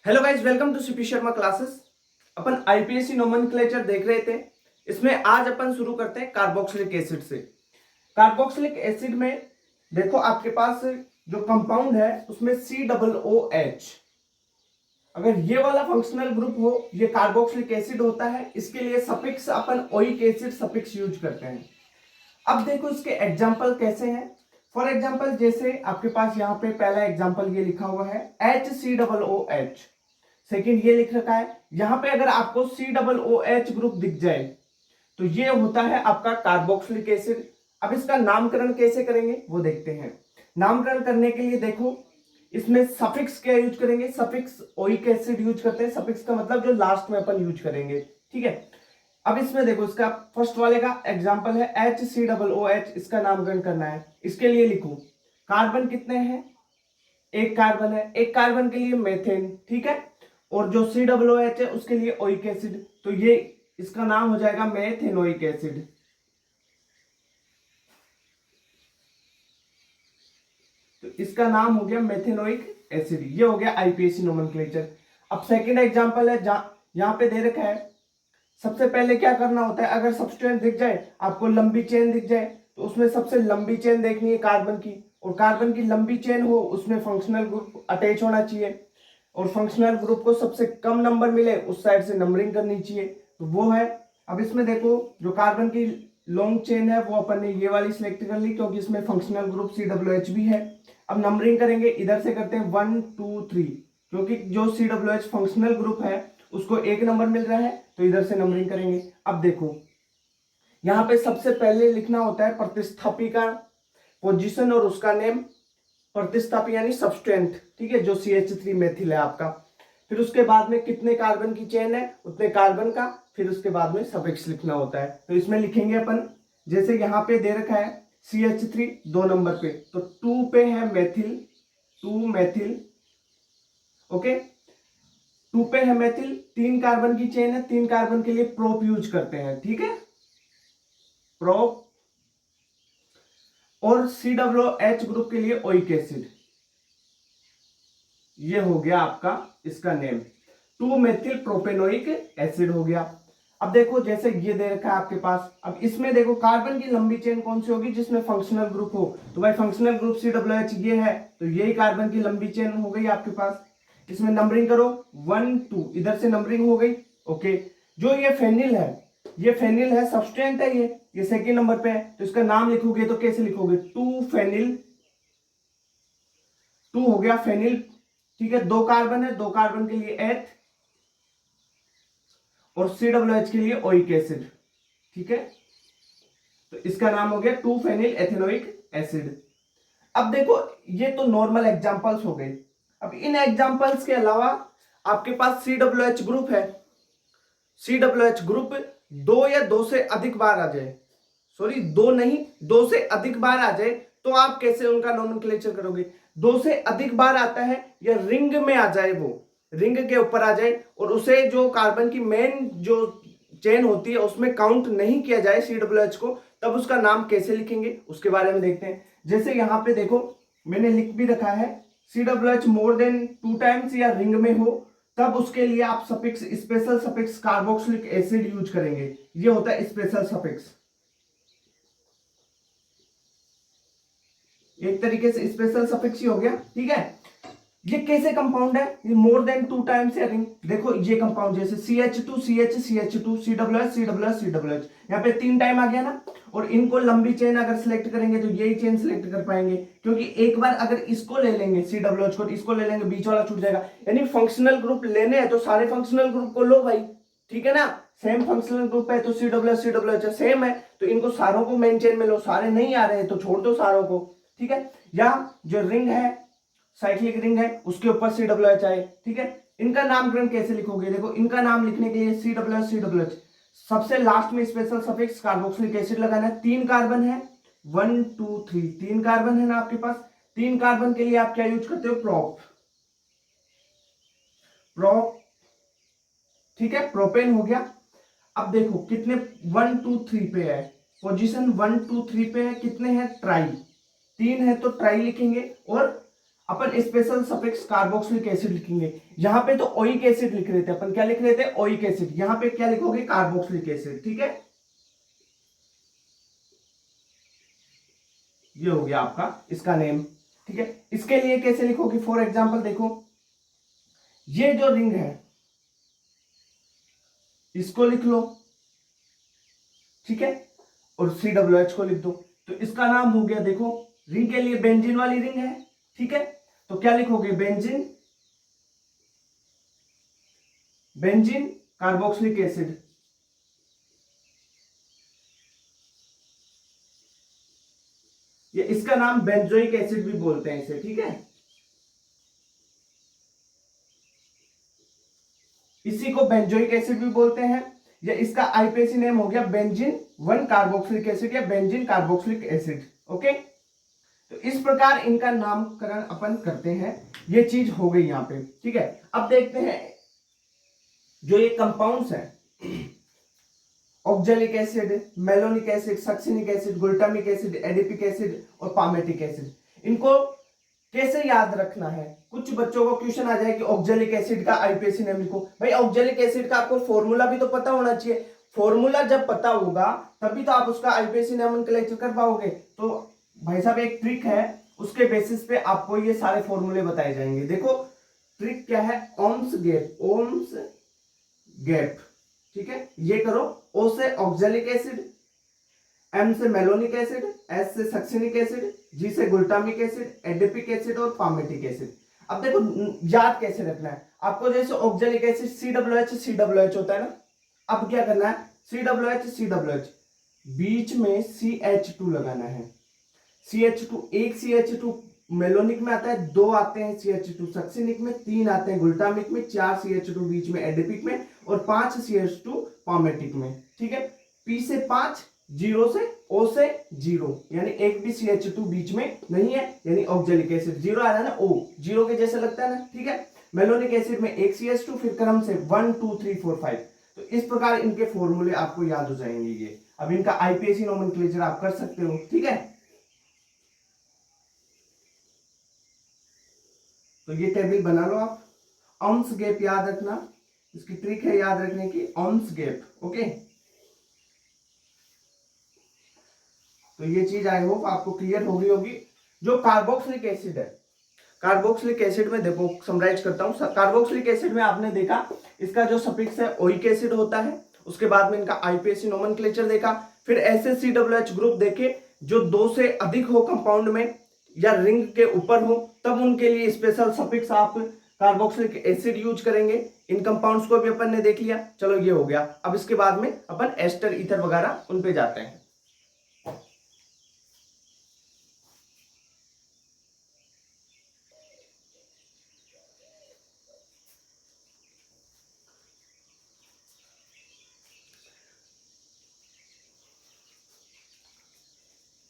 Hello guys, welcome to CP Sharma classes. अपन IUPAC nomenclature देख रहे थे। इसमें आज अपन शुरू करते हैं कार्बोक्सिलिक एसिड से। कार्बोक्सिलिक एसिड में देखो आपके पास जो कंपाउंड है उसमें COOH। अगर ये वाला फंक्शनल ग्रुप हो, ये कार्बोक्सिलिक एसिड होता है। इसके लिए सफिक्स अपन ओइक एसिड सफिक्स यूज करते हैं। अब देखो इसके एग्जाम्पल कैसे हैं। फॉर एग्जाम्पल जैसे आपके पास यहाँ पे पहला एग्जाम्पल ये लिखा हुआ है HCOOH। सेकेंड ये लिख रखा है यहां पे। अगर आपको COOH ग्रुप दिख जाए तो ये होता है आपका कार्बोक्सिलिक एसिड। अब इसका नामकरण कैसे करेंगे वो देखते हैं। नामकरण करने के लिए देखो इसमें सफिक्स क्या यूज करेंगे। सफिक्स ओइक एसिड यूज करते हैं। सफिक्स का मतलब जो लास्ट में अपन यूज करेंगे, ठीक है। अब इसमें देखो इसका फर्स्ट वाले का एग्जाम्पल है HCOOH। इसका नामकरण करना है। इसके लिए लिखो कार्बन कितने हैं, एक कार्बन है। एक कार्बन के लिए मेथेन, ठीक है। और जो COOH है उसके लिए ओइक एसिड, तो ये इसका नाम हो जाएगा मेथेनोइक एसिड। तो इसका नाम हो गया मेथेनोइक एसिड। ये हो गया आईपीएससी नोमेनक्लेचर। अब सेकंड एग्जांपल है यहां पे दे रखा है। सबसे पहले क्या करना होता है, अगर सब्सटेंस दिख जाए, आपको लंबी चेन दिख जाए, तो उसमें सबसे लंबी चेन देखनी है कार्बन की। और कार्बन की लंबी चेन हो उसमें फंक्शनल ग्रुप अटैच होना चाहिए। और फंक्शनल ग्रुप को सबसे कम नंबर मिले उस साइड से नंबरिंग करनी चाहिए, तो वो है। अब इसमें देखो जो कार्बन की लॉन्ग चेन है वो अपन ने ये वाली सिलेक्ट कर ली क्योंकि इसमें फंक्शनल ग्रुप COOH भी है। अब नंबरिंग करेंगे, इधर से करते हैं 1 2 3, क्योंकि जो COOH फंक्शनल ग्रुप है उसको एक नंबर मिल रहा है, तो इधर से नंबरिंग करेंगे। अब देखो यहाँ पे सबसे पहले लिखना होता है प्रतिस्थापी का पोजीशन और उसका नेम। प्रतिस्थापी यानी सब्सटेंट, ठीक है, जो CH3 मेथिल है आपका। फिर उसके बाद में कितने कार्बन की चेन है उतने कार्बन का, फिर उसके बाद में सफिक्स लिखना होता है। तो इसमें लिखेंगे अपन, जैसे यहाँ पे दे रखा है CH3 2 नंबर पे, तो 2 पे है मेथिल, 2 मेथिल, ओके। 2 पे है मेथिल, 3 कार्बन की चेन है, 3 कार्बन के लिए प्रोप यूज करते हैं, ठीक है, प्रोप। और COOH ग्रुप के लिए ओइक एसिड। ये हो गया आपका इसका नेम, 2 मेथिल प्रोपेनोइक एसिड हो गया। अब देखो जैसे ये दे रखा है आपके पास। अब इसमें देखो कार्बन की लंबी चेन कौन सी होगी, जिसमें फंक्शनल ग्रुप हो। तो भाई फंक्शनल ग्रुप COOH ये है, तो यही कार्बन की लंबी चेन हो गई आपके पास। इसमें नंबरिंग करो 1 2, इधर से नंबरिंग हो गई, ओके। जो ये फेनिल है, ये फेनिल है, सब्सटेंट है, ये सेकेंड नंबर पे है। तो इसका नाम लिखोगे तो कैसे लिखोगे, 2 फेनिल, 2 हो गया फेनिल, ठीक है। 2 कार्बन है, 2 कार्बन के लिए H और COOH के लिए ओइक एसिड, ठीक है। तो इसका नाम हो गया 2 फेनिल एथेनोइक एसिड। अब देखो ये तो नॉर्मल एग्जांपल्स हो गए। अब इन एग्जांपल्स के अलावा आपके पास COOH ग्रुप है। COOH ग्रुप 2 या 2 से अधिक बार आ जाए, सॉरी 2 नहीं, 2 से अधिक बार आ जाए, तो आप कैसे उनका नोमेनक्लेचर करोगे। 2 से अधिक बार आता है या रिंग में आ जाए, वो रिंग के ऊपर आ जाए और उसे जो कार्बन की मेन जो चेन होती है उसमें काउंट नहीं किया जाए COOH को, तब उसका नाम कैसे लिखेंगे उसके बारे में देखते हैं। जैसे यहां पे देखो मैंने लिख भी रखा है, COOH मोर देन 2 टाइम्स या रिंग में हो, तब उसके लिए आप suffix, special suffix carboxylic acid use करेंगे। ये होता है स्पेशल सफिक्स, एक तरीके से स्पेशल सफिक्स ही हो गया, ठीक है। ये कैसे कंपाउंड है, ये मोर देन 2 टाइम्स या रिंग। देखो ये कंपाउंड जैसे CH2 CH CH2 COOH COOH COOH, यहाँ पे 3 टाइम आ गया ना। और इनको लंबी चेन अगर सिलेक्ट करेंगे तो यही चेन सिलेक्ट कर पाएंगे, क्योंकि एक बार अगर इसको ले लेंगे COOH को, इसको ले लेंगे, बीच वाला छूट जाएगा। यानी फंक्शनल ग्रुप लेने हैं तो सारे फंक्शनल ग्रुप को लो भाई, ठीक है ना। सेम फंक्शनल ग्रुप है तो COOH सेम है, तो इनको सारों को मेन चेन में लो। सारे नहीं आ रहे हैं तो छोड़ दो सारों को, ठीक है। या जो रिंग है, साइक्लिक रिंग है, उसके ऊपर COOH आए, ठीक है। इनका नामकरण कैसे लिखोगे, देखो इनका नाम लिखने के लिए COOH सबसे लास्ट में स्पेशल सफिक्स कार्बोक्सिलिक एसिड लगाना है। 3 कार्बन है, 1 2 3, 3 कार्बन है ना आपके पास। 3 कार्बन के लिए आप क्या यूज करते हो, प्रोप, प्रोप, ठीक है, प्रोपेन हो गया। अब देखो कितने 1 2 3 पे है, पोजीशन 1 2 3 पे है, कितने हैं, ट्राई, 3 है तो ट्राई लिखेंगे। और अपन स्पेशल सफिक्स कार्बोक्सिलिक एसिड लिखेंगे। यहां पे तो ओइक एसिड लिख रहे थे अपन, क्या लिख रहे थे, ओइक एसिड, यहां पे क्या लिखोगे, कार्बोक्सिलिक एसिड। ठीक है, ये हो गया आपका इसका नेम। ठीक है, इसके लिए कैसे लिखोगे, फॉर एग्जांपल देखो, ये जो रिंग है इसको लिख लो, ठीक है, और COOH को लिख दो, तो इसका नाम हो गया, देखो रिंग के लिए बेंजीन वाली रिंग है। ठीक है, तो क्या लिखोगे, बेंजीन, बेंजीन कार्बोक्सिलिक एसिड। ये इसका नाम बेंजोइक एसिड भी बोलते हैं इसे। ठीक है, इसी को बेंजोइक एसिड भी बोलते हैं, या इसका आईपीएसी नेम हो गया बेंजीन 1 कार्बोक्सिलिक एसिड या बेंजीन कार्बोक्सिलिक एसिड। ओके, तो इस प्रकार इनका नामकरण अपन करते हैं। ये चीज हो गई यहां पे। ठीक है, अब देखते हैं जो ये कंपाउंड्स हैं, oxalic acid, malonic acid, succinic acid, glutamic acid, adipic acid और पामेटिक एसिड, इनको कैसे याद रखना है। कुछ बच्चों को क्वेश्चन आ जाए कि ऑक्जेलिक एसिड का आईपीएसी नेम लिखो। भाई ऑक्जेलिक एसिड का आपको फॉर्मूला भी तो पता होना चाहिए। फॉर्मूला जब पता होगा तभी तो आप उसका आईपीएसी नोमेनक्लेचर कर पाओगे। तो भाई साहब एक ट्रिक है, उसके बेसिस पे आपको ये सारे फॉर्मूले बताए जाएंगे। देखो ट्रिक क्या है, ओम्स गैप, ओम्स गैप। ठीक है, ये करो, ओ से ऑक्जेलिक एसिड, एम से मेलोनिक एसिड, एस से सक्सिनिक एसिड, जी से ग्लूटामिक एसिड, एडिपिक एसिड और पामेटिक एसिड। अब देखो याद कैसे रखना है आपको, जैसे ऑक्जेलिक एसिड COOH होता है ना, अब क्या करना है, COOH बीच में CH2 लगाना है। CH2, एक CH2 मेलोनिक में आता है, 2 आते हैं CH2 सक्सिनिक में, 3 आते हैं ग्लूटामिक में, 4 CH2 बीच में एडिपिक में और 5 CH2 पामेटिक में। ठीक है, P से 5, 0 से, O से 0, यानी एक भी CH2 बीच में नहीं है, यानी ऑक्जेलिक एसिड। 0 आ रहा है ना, O 0 के जैसे लगता है ना। ठीक है, मेलोनिक एसिड में एक CH2, फिर क्रम से 1 2 3 4 5। तो इस प्रकार इनके फॉर्मूले आपको याद हो जाएंगे। ये अब इनका आईपीएसी नोमेनक्लेचर आप कर सकते हो। ठीक है, तो ये टेबल बना लो आप। ओम्स गैप याद रखना, इसकी ट्रिक है याद रखने की, ओम्स गैप। ओके, तो ये चीज आई होप आपको क्लियर हो गई होगी। जो कार्बोक्सिलिक एसिड है, कार्बोक्सिलिक एसिड में देखो समराइज करता हूं। कार्बोक्सिलिक एसिड में आपने देखा इसका जो सफिक्स है ओइक एसिड होता है, उसके बाद में इनका आईपीएसी नोमेनक्लेचर देखा, फिर ऐसे COOH ग्रुप देखे जो 2 से अधिक हो कंपाउंड में या रिंग के ऊपर हो, तब उनके लिए स्पेशल सफिक्स आप कार्बोक्सिलिक एसिड यूज करेंगे। इन कंपाउंड्स को भी अपन ने देख लिया, चलो ये हो गया। अब इसके बाद में अपन एस्टर, ईथर वगैरह उन पे जाते हैं।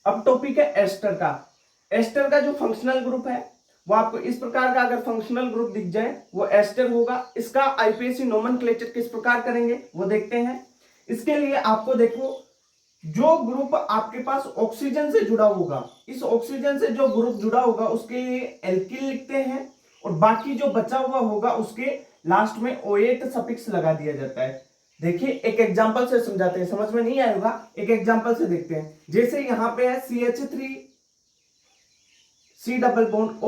अब टॉपिक है एस्टर का। एस्टर का जो फंक्शनल ग्रुप है वो आपको इस प्रकार का अगर फंक्शनल ग्रुप दिख जाए वो एस्टर होगा। इसका आईपीएसी नोमेनक्लेचर किस प्रकार करेंगे वो देखते हैं। इसके लिए आपको देखो, जो ग्रुप आपके पास ऑक्सीजन से जुड़ा होगा, इस ऑक्सीजन से जो ग्रुप जुड़ा होगा उसके लिए एल्किल लिखते हैं, और बाकी जो बचा हुआ होगा उसके लास्ट में OH सफिक्स लगा दिया जाता है। देखिए एक एग्जांपल से समझाते हैं, समझ में नहीं आएगा, एक एग्जांपल से देखते हैं। जैसे यहां पे है CH3 C double bond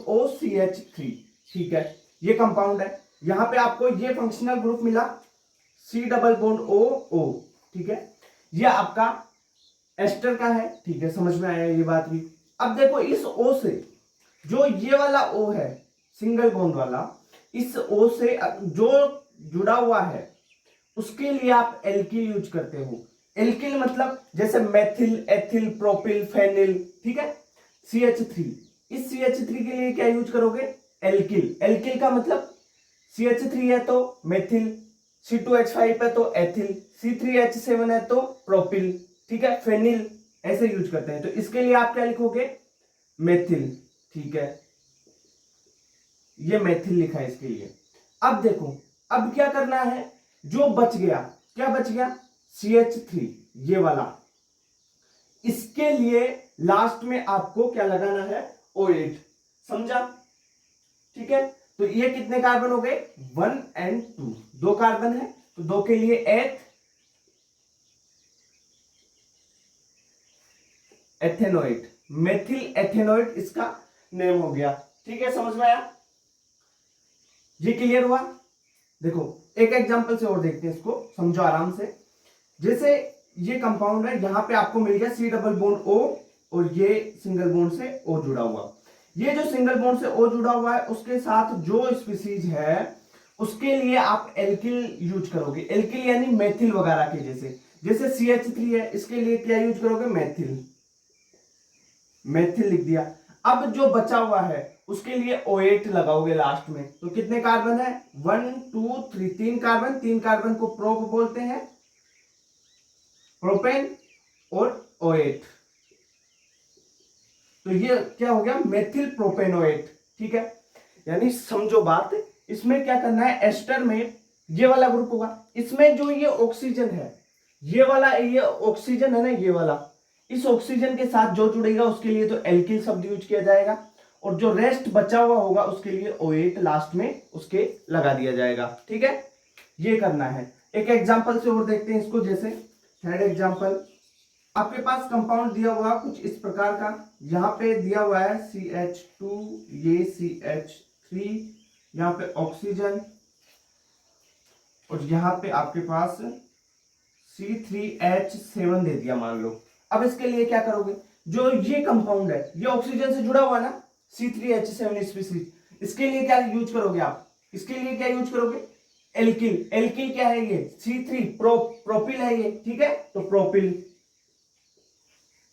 O CH3, ठीक है, ये कंपाउंड है। यहां पे आपको ये फंक्शनल ग्रुप मिला C डबल बॉन्ड O, ठीक है, ये आपका एस्टर का है। ठीक है, समझ में आया ये बात भी। अब देखो इस O से, जो ये वाला O है सिंगल बॉन्ड वाला, इस O से जो जुड़ा हुआ है उसके लिए आप एल्किल यूज करते हो। एल्किल मतलब जैसे मेथिल, एथिल, प्रोपिल, फेनिल। ठीक है, CH3, इस CH3 के लिए क्या यूज करोगे, एल्किल। एल्किल का मतलब CH3 है तो मेथिल, C2H5 है तो एथिल, C3H7 है तो प्रोपिल। ठीक है, फेनिल ऐसे यूज करते हैं। तो इसके लिए आप क्या लिखोगे, मेथिल। ठीक है, ये मेथिल लिखा है इसके लिए। अब देखो अब क्या करना है, जो बच गया, क्या बच गया, CH3 ये वाला, इसके लिए लास्ट में आपको क्या लगाना है, OH। समझा? ठीक है, तो ये कितने कार्बन हो गए? 1 और 2, 2 कार्बन है, तो 2 के लिए एथेनोएट, मेथिल एथेनोएट इसका नेम हो गया। ठीक है, समझ में आया? ये क्लियर हुआ? देखो एक एग्जांपल से और देखते हैं, इसको समझो आराम से। जैसे ये कंपाउंड है, यहां पे आपको मिल गया C डबल बॉन्ड O और ये सिंगल बॉन्ड से O जुड़ा हुआ। ये जो सिंगल बॉन्ड से O जुड़ा हुआ है उसके साथ जो स्पीसीज है उसके लिए आप एल्किल यूज करोगे। एल्किल यानी मेथिल वगैरह के जैसे, जैसे CH3 है, इसके लिए क्या यूज करोगे? मेथिल, मेथिल लिख दिया। अब जो बचा हुआ है उसके लिए O8 लगाओगे लास्ट में, तो कितने कार्बन है? 1 2 3, 3 कार्बन, 3 कार्बन को प्रोप बोलते हैं, प्रोपेन और O8, तो ये क्या हो गया? Methyl propanoate. ठीक है, यानी समझो बात, इसमें क्या करना है? एस्टर में ये वाला ग्रुप होगा, इसमें जो ये ऑक्सीजन है, ये वाला, ये ऑक्सीजन है ना, ये वाला, इस ऑक्सीजन के साथ जो जुड़ेगा उसके लिए तो एल्किल शब्द यूज किया जाएगा, और जो रेस्ट बचा हुआ होगा उसके लिए O8 लास्ट में उसके लगा दिया जाएगा। ठीक है, ये करना है। एक एग्जांपल से और देखते हैं इसको, जैसे थर्ड एग्जांपल, आपके पास कंपाउंड दिया हुआ कुछ इस प्रकार का, यहां पे दिया हुआ है CH2, ये CH3, यहां पे ऑक्सीजन, और यहां पे आपके पास C3H7 दे दिया मान लो। अब इसके लिए क्या करोगे? जो ये कंपाउंड है ये ऑक्सीजन से जुड़ा हुआ ना, C3H7 स्पीसीज, इसके लिए क्या यूज करोगे आप? इसके लिए क्या यूज करोगे? एल्किल। एल्किल क्या है? ये C3 प्रोपिल है ये। ठीक है, तो प्रोपिल,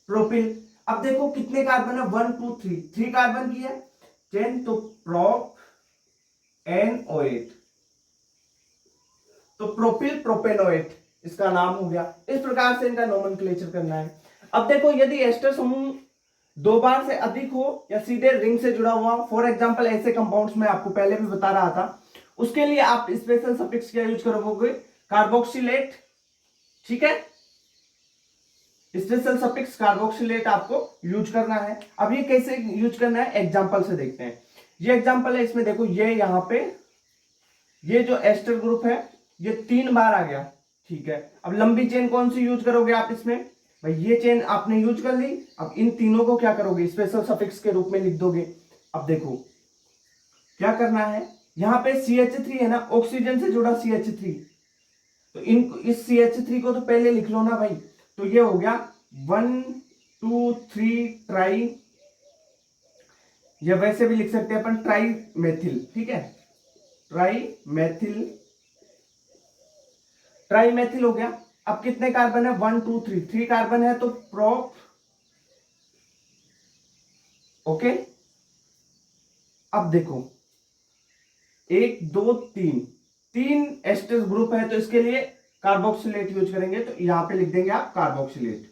प्रोपिल। अब देखो कितने कार्बन है? 1 2 3, 3 कार्बन की है, 10, तो प्रोप NO8, तो प्रोपिल प्रोपेनोएट इसका नाम हो गया। इस प्रकार से इनका नोमेनक्लेचर करना है। अब देखो यदि एस्टर समूह 2 बार से अधिक हो या सीधे रिंग से जुड़ा हुआ, फॉर एग्जांपल ऐसे कंपाउंड्स में आपको पहले भी बता रहा था, उसके लिए आप स्पेशल सफिक्स क्या यूज करोगे? कार्बोक्सिलेट। ठीक है, स्पेशल सफिक्स कार्बोक्सिलेट आपको यूज करना है। अब ये कैसे यूज करना है एग्जांपल से देखते हैं। ये एग्जांपल है, इसमें देखो ये यहां पे ये जो एस्टर ग्रुप है ये 3 बार आ गया। ठीक है, अब लंबी चेन कौन सी यूज करोगे आप इसमें? भाई ये चेन आपने यूज कर ली, अब इन तीनों को क्या करोगे? स्पेशल सफिक्स के रूप में लिख दोगे। अब देखो क्या करना है, यहां पे CH3 है ना, ऑक्सीजन से जुड़ा CH3, तो इस CH3 को तो पहले लिख लो ना भाई, तो ये हो गया 1 2 3 ट्राई, या वैसे भी लिख सकते हैं अपन ट्राई मेथिल। ठीक है, ट्राई मेथिल, ट्राई मेथिल हो गया। अब कितने कार्बन है? 1 2 3, 3 कार्बन है, तो प्रोप, ओके। अब देखो 1 2 3, 3 एस्टर ग्रुप है, तो इसके लिए कार्बोक्सिलेट यूज करेंगे, तो यहां पे लिख देंगे आप कार्बोक्सिलेट।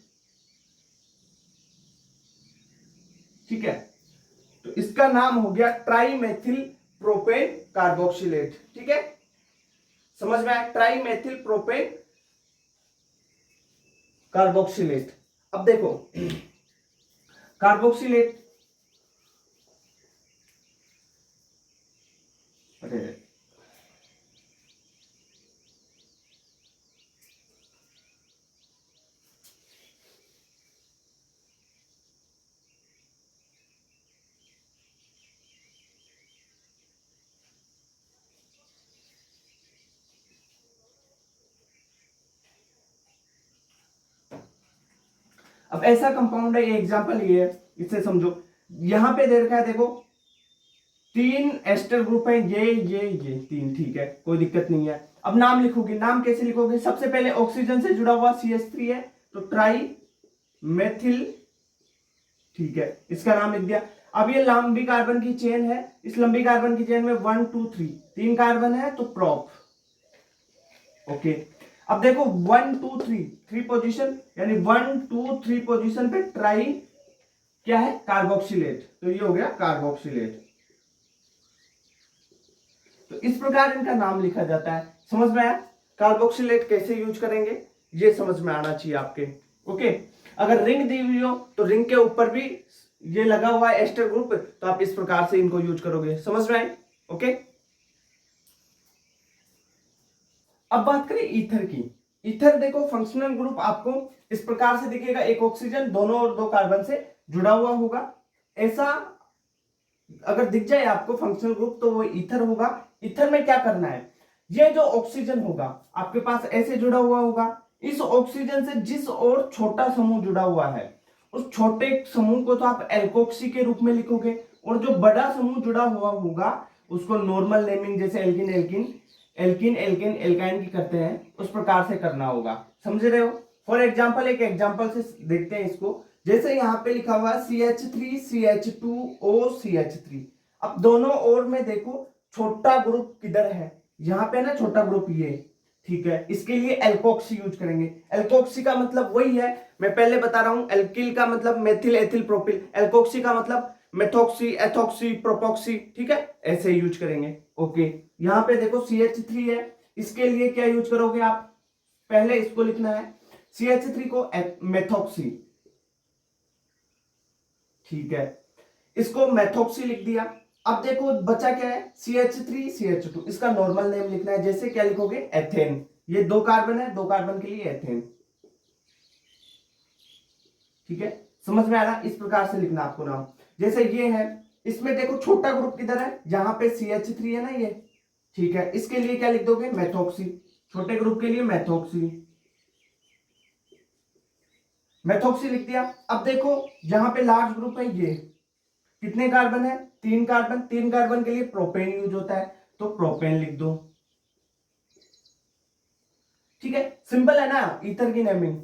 ठीक है, तो इसका नाम हो गया ट्राईमेथिल प्रोपेन कार्बोक्सिलेट। ठीक है, समझ में आया? ट्राईमेथिल प्रोपेन कार्बोक्सिलेट। अब देखो कार्बोक्सिलेट, अरे अब ऐसा कंपाउंड है, ये एग्जांपल ये है, इससे समझो। यहां पे दे रखा है देखो 3 एस्टर ग्रुप है, ये 3। ठीक है, कोई दिक्कत नहीं है। अब नाम लिखोगे, नाम कैसे लिखोगे? सबसे पहले ऑक्सीजन से जुड़ा हुआ CH3 है, तो ट्राई मेथिल। ठीक है, इसका नाम लिख दिया। अब ये लंबी कार्बन की चेन है, इस लंबी कार्बन की चेन में 1 2 3, 3 कार्बन है, तो प्रोप, ओके। अब देखो 1 2 3, 3 पोजीशन, यानी 1 2 3 पोजीशन पे ट्राई क्या है? कार्बोक्सिलेट, तो ये हो गया कार्बोक्सिलेट। तो इस प्रकार इनका नाम लिखा जाता है। समझ में आया? कार्बोक्सिलेट कैसे यूज करेंगे ये समझ में आना चाहिए आपके, ओके। अगर रिंग दी हुई हो तो रिंग के ऊपर भी ये लगा हुआ है एस्टर ग्रुप, तो आप इस प्रकार से इनको यूज करोगे। समझ में आए? ओके। अब बात करें ईथर की। ईथर देखो फंक्शनल ग्रुप आपको इस प्रकार से दिखेगा, एक ऑक्सीजन दोनों और दो कार्बन से जुड़ा हुआ होगा। ऐसा अगर दिख जाए आपको फंक्शनल ग्रुप तो वो ईथर होगा। ईथर में क्या करना है, ये जो ऑक्सीजन होगा आपके पास ऐसे जुड़ा हुआ होगा, इस ऑक्सीजन से जिस और छोटा समूह जुड़ा हुआ है उस छोटे समूह को तो आप एल्कोक्सी के रूप में लिखोगे, और जो बड़ा समूह जुड़ा हुआ होगा उसको नॉर्मल नेमिंग जैसे alkene alkene alkene alkene alkyne की करते हैं उस प्रकार से करना होगा। समझ रहे हो? फॉर एग्जाम्पल एक एग्जाम्पल से देखते हैं इसको। जैसे यहाँ पे लिखा हुआ है CH3 CH2O CH3। अब दोनों ओर में देखो छोटा ग्रुप किधर है, यहाँ पे ना छोटा ग्रुप ये, ठीक है। इसके लिए एल्कोक्सी यूज करेंगे। एल्कोक्सी का मतलब वही है, मैं पहले बता रहा हूं, एल्किल का मतलब मेथिल एथिल प्रोपिल, एल्कोक्सी का मतलब मेथोक्सी एथोक्सी प्रोपोक्सी, ठीक है, ऐसे यूज करेंगे। ओके, यहाँ पे देखो CH3 है, इसके लिए क्या यूज करोगे आप, पहले इसको लिखना है CH3 को मेथोक्सी, ठीक है, इसको मेथोक्सी लिख दिया। अब देखो बचा क्या है CH3 CH2, इसका नॉर्मल नेम लिखना है, जैसे क्या लिखोगे एथेन, ये दो कार्बन है, दो कार्बन के लिए एथेन, ठीक है। समझ में आ रहा? इस प्रकार से लिखना आपको नाम। जैसे ये है, इसमें देखो छोटा ग्रुप किधर है, जहां पे CH3 है ना ये, ठीक है, इसके लिए क्या लिख दोगे मेथोक्सी, छोटे ग्रुप के लिए मेथोक्सी, मेथोक्सी लिख दिया। अब देखो जहां पे लार्ज ग्रुप है ये कितने कार्बन है, तीन कार्बन, तीन कार्बन के लिए प्रोपेन यूज होता है तो प्रोपेन लिख दो, ठीक है। सिंपल है ना ईथर की नेमिंग,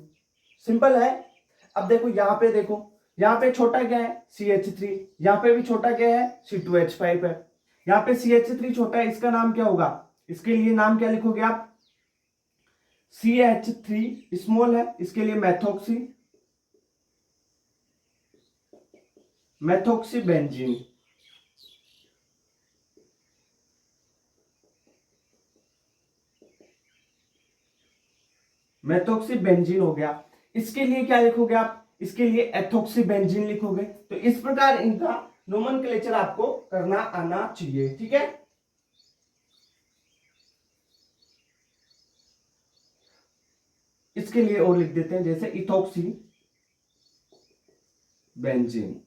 सिंपल है। अब देखो यहाँ पे देखो, यहाँ पे छोटा क्या है CH3, यहाँ पे भी छोटा क्या है C2H5 है, यहाँ पे CH3 छोटा है, इसका नाम क्या होगा, इसके लिए नाम क्या लिखोगे आप, CH3 स्मॉल है, इसके लिए methoxy, methoxy benzene, methoxy benzene हो गया। इसके लिए क्या लिखोगे आप, इसके लिए एथोक्सी बेंजीन लिखोगे। तो इस प्रकार इनका नोमेनक्लेचर आपको करना आना चाहिए, ठीक है। इसके लिए और लिख देते हैं, जैसे इथोक्सी बेंजीन,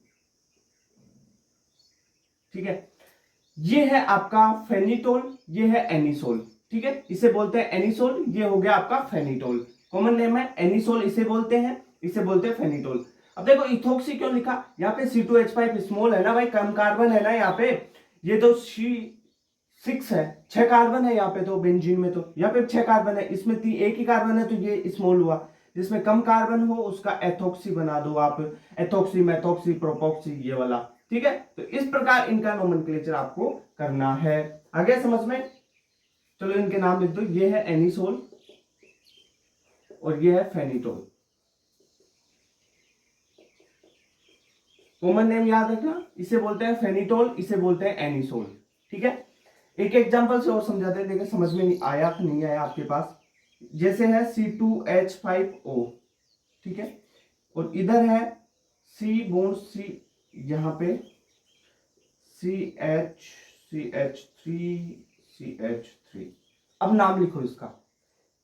ठीक है। ये है आपका फेनिटोल, ये है एनिसोल, ठीक है, इसे बोलते हैं एनिसोल, ये हो गया आपका फेनिटोल, कॉमन नेम है एनिसोल, इसे बोलते हैं, इसे बोलते हैं फेनिटोल। अब देखो इथोक्सी क्यों लिखा, यहाँ पे C2H5 स्मॉल है ना भाई, कम कार्बन है ना यहाँ पे, ये तो C6 है, 6 कार्बन है यहाँ पे, तो बेंजीन में तो यहाँ पे 6 कार्बन है, इसमें एक ही कार्बन है तो ये स्मॉल हुआ, जिसमें कम कार्बन हो उसका एथोक्सी बना दो आप, एथोक्सी मेथोक्सी प्रोपोक्सी ये वाला, ठीक है। तो इस प्रकार इनका नोमेनक्लेचर आपको करना है। आगे समझ में? चलो इनके नाम लिख दो, ये है एनिसोल और ये है फेनिटोल। कॉमन नेम याद रखना, इसे बोलते हैं फेनिटोल, इसे बोलते हैं एनिसोल, ठीक है। एक एग्जांपल से और समझाते हैं, देखिए समझ में नहीं आया कि नहीं आया आपके पास। जैसे है C2H5O, ठीक है, और इधर है C बॉन्ड C, यहां पे CH3 अब नाम लिखो इसका।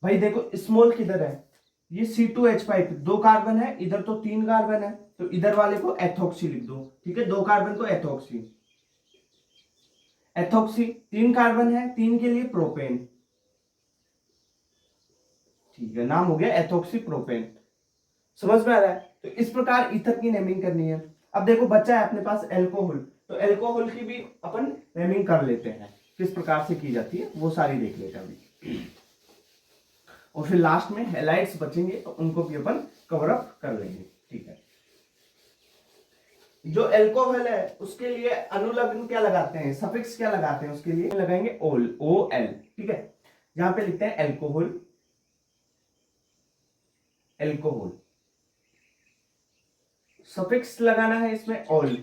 भाई देखो स्मॉल किधर है, ये C2H5 दो कार्बन है, इधर तो तीन कार्बन है, तो इधर वाले को एथोक्सी लिख दो, ठीक है, दो कार्बन को एथोक्सी, एथोक्सी तीन कार्बन है, तीन के लिए प्रोपेन, ठीक है, नाम हो गया एथोक्सी प्रोपेन। समझ में आ रहा है? तो इस प्रकार ईथर की नेमिंग करनी है। अब देखो बच्चा है अपने पास एल्कोहल, तो एल्कोहल की भी अपन नेमिंग कर लेते हैं, किस प्रकार से की जाती है वो सारी देख लेते हैं अभी, और फिर लास्ट में हैलाइड्स बचेंगे तो उनको भी अपन कवर अप कर लेंगे, ठीक है। जो एल्कोहल है उसके लिए अनुलग्न क्या लगाते हैं, सफिक्स क्या लगाते हैं, उसके लिए लगाएंगे ओल, OL, ठीक है। यहां पे लिखते हैं एल्कोहल, एल्कोहल, सफिक्स लगाना है इसमें ओल,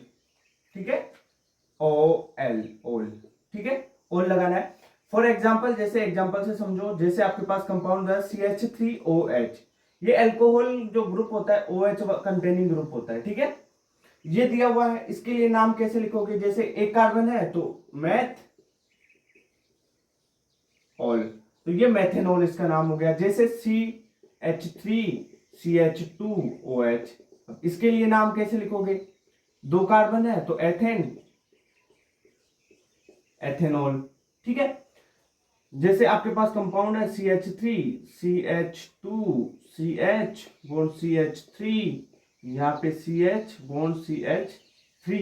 ठीक है, OL, ओल, ठीक है, ओल लगाना है। फॉर एग्जाम्पल, जैसे एग्जाम्पल से समझो, जैसे आपके पास कंपाउंड है CH3OH, ये एल्कोहल जो ग्रुप होता है OH कंटेनिंग ग्रुप होता है, ठीक है। ये दिया हुआ है, इसके लिए नाम कैसे लिखोगे? जैसे एक कार्बन है तो मैथ ऑल, तो ये मेथेनॉल इसका नाम हो गया। जैसे CH3CH2OH, इसके लिए नाम कैसे लिखोगे? दो कार्बन है तो एथेन एथेनॉल, ठीक है। जैसे आपके पास कंपाउंड है CH3CH2CH बॉन्ड CH3, यहाँ पे CH बॉन्ड CH3।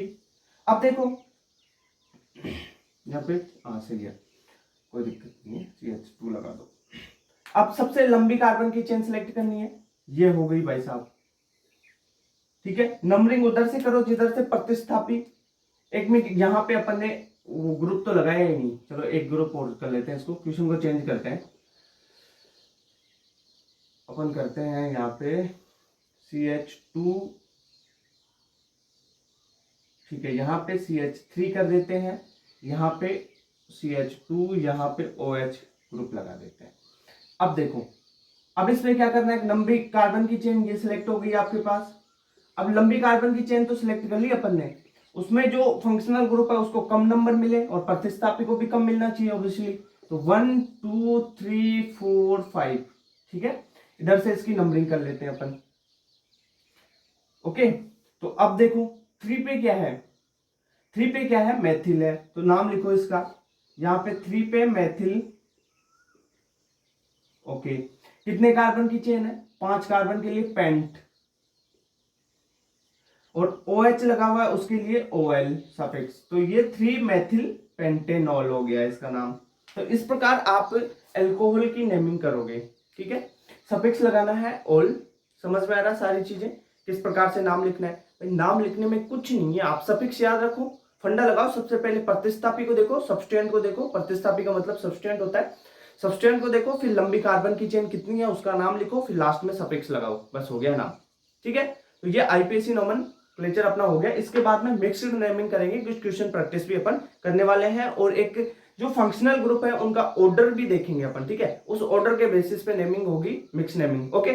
अब देखो यहाँ पे सही है, कोई दिक्कत नहीं है, CH2 लगा दो। अब सबसे लंबी कार्बन की चेन सेलेक्ट करनी है, ये हो गई भाई साहब, ठीक है। नंबरिंग उधर से करो जिधर से प्रतिस्थापी। एक मिनट, यहाँ पे अपन ने वो ग्रुप तो लगाया ही नहीं, चलो एक ग्रुप और कर लेते हैं, इसको क्वेश्चन को चेंज करते हैं। अपन करते हैं यहाँ पे CH2, ठीक है, यहाँ पे CH3 कर देते हैं, यहाँ पे CH2, यहाँ पे OH ग्रुप लगा देते हैं। अब देखो, अब इसमें क्या करना है, लंबी कार्बन की चेन ये सिलेक्ट हो गई आपके पास। अब लंबी कार्बन की चेन तो सिलेक्ट कर ली अपन ने, उसमें जो फंक्शनल ग्रुप है उसको कम नंबर मिले और प्रतिस्थापी को भी कम मिलना चाहिए ऑब्वियसली। तो 1 2 3 4 5, ठीक है। इधर से इसकी नंबरिंग कर लेते हैं अपन, ओके। तो अब देखो 3 पे क्या है, 3 पे क्या है, मैथिल है, तो नाम लिखो इसका यहाँ पे 3 पे मैथिल, ओके। कितने कार्बन की चेन है? 5 कार्बन के लिए पेंट, और OH लगा हुआ है उसके लिए OL सफिक्स, तो ये 3 मेथिल पेंटेनॉल हो गया इसका नाम। तो इस प्रकार आप अल्कोहल की नेमिंग करोगे, ठीक है। सफिक्स लगाना है ऑल, समझ में आ रहा है सारी चीजें किस प्रकार से नाम लिखना है? भाई नाम लिखने में कुछ नहीं है, आप सफिक्स याद रखो, फंडा लगाओ। सबसे पहले प्रतिस्थापी को देखो, सब्सटेंट को देखो, प्रतिस्थापी का मतलब सब्सटेंट होता है, सब्सटेंट को देखो, फिर लंबी कार्बन की चेन कितनी है उसका नाम लिखो, फिर लास्ट में सफिक्स लगाओ, बस हो गया नाम, ठीक है। तो ये आईपीएससी नोमेनक्लेचर अपना हो गया। इसके बाद में मिक्स्ड नेमिंग करेंगे, कुछ क्वेश्चन प्रैक्टिस भी अपन करने वाले हैं, और एक जो फंक्शनल ग्रुप है उनका ऑर्डर भी देखेंगे अपन, ठीक है। उस ऑर्डर के बेसिस पे नेमिंग होगी, मिक्स नेमिंग, ओके।